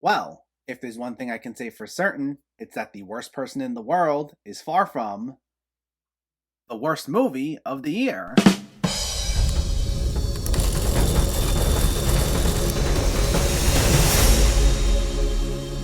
Well, if there's one thing I can say for certain, it's that The Worst Person in the World is far from the worst movie of the year.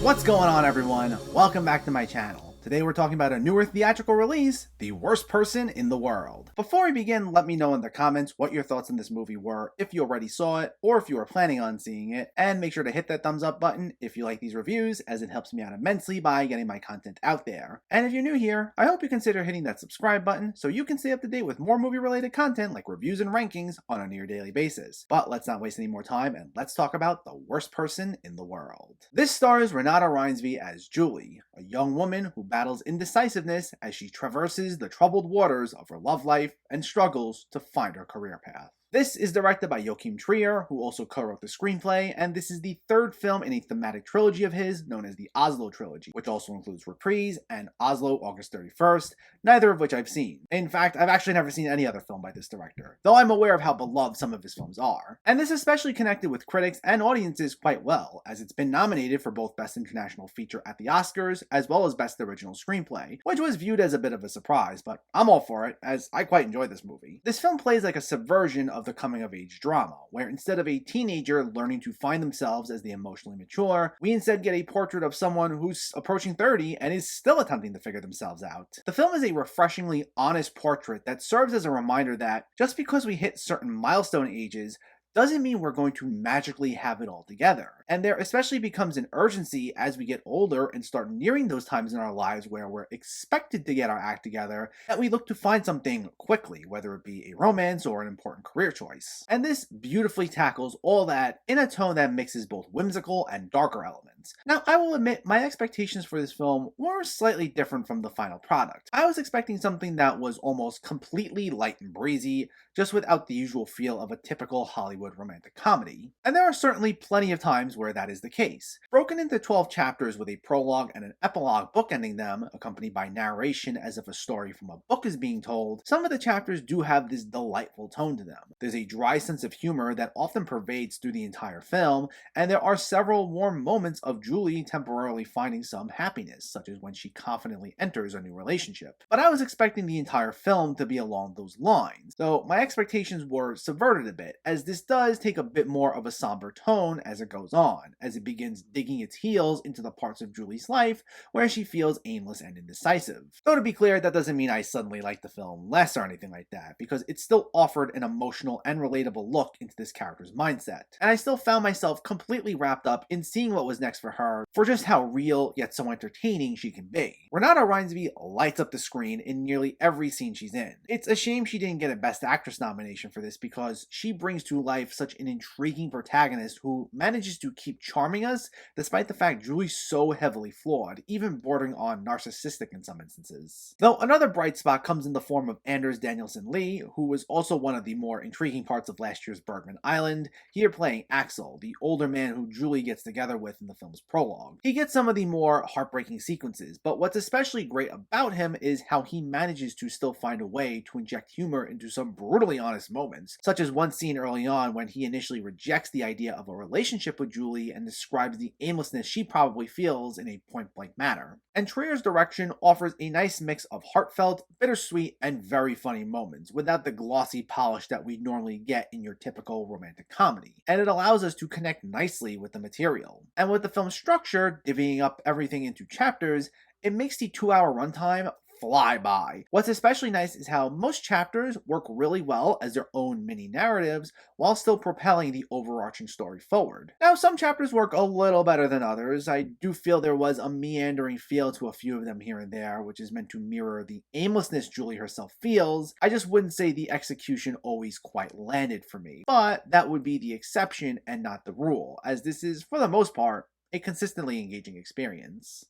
What's going on, everyone? Welcome back to my channel. Today we're talking about a newer theatrical release, The Worst Person in the World. Before we begin, let me know in the comments what your thoughts on this movie were, if you already saw it, or if you are planning on seeing it, and make sure to hit that thumbs up button if you like these reviews, as it helps me out immensely by getting my content out there. And if you're new here, I hope you consider hitting that subscribe button so you can stay up to date with more movie-related content like reviews and rankings on a near daily basis. But let's not waste any more time, and let's talk about The Worst Person in the World. This stars Renate Reinsve as Julie, a young woman who battles indecisiveness as she traverses the troubled waters of her love life and struggles to find her career path. This is directed by Joachim Trier, who also co-wrote the screenplay, and this is the third film in a thematic trilogy of his known as the Oslo trilogy, which also includes Reprise and Oslo August 31st, neither of which I've seen. In fact, I've actually never seen any other film by this director, though I'm aware of how beloved some of his films are. And this especially connected with critics and audiences quite well, as it's been nominated for both Best International Feature at the Oscars, as well as Best Original Screenplay, which was viewed as a bit of a surprise, but I'm all for it, as I quite enjoy this movie. This film plays like a subversion of the coming-of-age drama, where instead of a teenager learning to find themselves as they emotionally mature, we instead get a portrait of someone who's approaching 30 and is still attempting to figure themselves out. The film is a refreshingly honest portrait that serves as a reminder that just because we hit certain milestone ages doesn't mean we're going to magically have it all together. And there especially becomes an urgency as we get older and start nearing those times in our lives where we're expected to get our act together, that we look to find something quickly, whether it be a romance or an important career choice. And this beautifully tackles all that in a tone that mixes both whimsical and darker elements. Now, I will admit my expectations for this film were slightly different from the final product. I was expecting something that was almost completely light and breezy, just without the usual feel of a typical Hollywood romantic comedy. And there are certainly plenty of times where that is the case. Broken into 12 chapters with a prologue and an epilogue bookending them, accompanied by narration as if a story from a book is being told, some of the chapters do have this delightful tone to them. There's a dry sense of humor that often pervades through the entire film, and there are several warm moments of Julie temporarily finding some happiness, such as when she confidently enters a new relationship. But I was expecting the entire film to be along those lines, so my expectations were subverted a bit, as this does take a bit more of a somber tone as it goes on, as it begins digging its heels into the parts of Julie's life where she feels aimless and indecisive. Though to be clear, that doesn't mean I suddenly like the film less or anything like that, because it still offered an emotional and relatable look into this character's mindset. And I still found myself completely wrapped up in seeing what was next for her, for just how real yet so entertaining she can be. Renate Reinsve lights up the screen in nearly every scene she's in. It's a shame she didn't get a Best Actress nomination for this, because she brings to life such an intriguing protagonist who manages to keep charming us despite the fact Julie's so heavily flawed, even bordering on narcissistic in some instances. Though another bright spot comes in the form of Anders Danielsen Lee, who was also one of the more intriguing parts of last year's Bergman Island, here playing Axel, the older man who Julie gets together with in the film's prologue. He gets some of the more heartbreaking sequences, but what's especially great about him is how he manages to still find a way to inject humor into some brutally honest moments, such as one scene early on when he initially rejects the idea of a relationship with Julie and describes the aimlessness she probably feels in a point-blank manner. And Trier's direction offers a nice mix of heartfelt, bittersweet, and very funny moments, without the glossy polish that we normally get in your typical romantic comedy. And it allows us to connect nicely with the material. And with the film's structure, divvying up everything into chapters, it makes the 2-hour runtime fly by. What's especially nice is how most chapters work really well as their own mini narratives while still propelling the overarching story forward. Now, some chapters work a little better than others. I do feel there was a meandering feel to a few of them here and there, which is meant to mirror the aimlessness Julie herself feels. I just wouldn't say the execution always quite landed for me, but that would be the exception and not the rule, as this is, for the most part, a consistently engaging experience.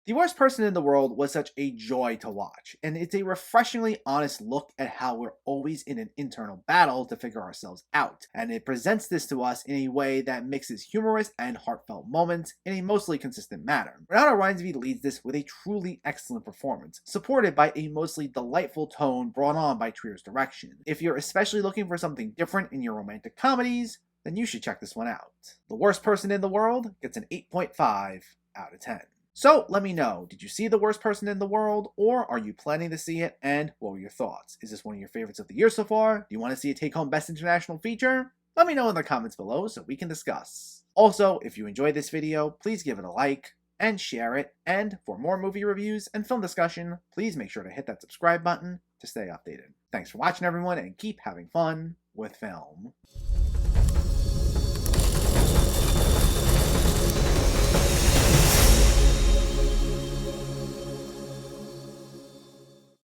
The Worst Person in the World was such a joy to watch, and it's a refreshingly honest look at how we're always in an internal battle to figure ourselves out, and it presents this to us in a way that mixes humorous and heartfelt moments in a mostly consistent manner. Renate Reinsve leads this with a truly excellent performance, supported by a mostly delightful tone brought on by Trier's direction. If you're especially looking for something different in your romantic comedies, then you should check this one out. The Worst Person in the World gets an 8.5 out of 10. So let me know, did you see The Worst Person in the World, or are you planning to see it, and what were your thoughts? Is this one of your favorites of the year so far? Do you want to see a take-home Best International Feature? Let me know in the comments below so we can discuss. Also, if you enjoyed this video, please give it a like and share it, and for more movie reviews and film discussion, please make sure to hit that subscribe button to stay updated. Thanks for watching everyone, and keep having fun with film.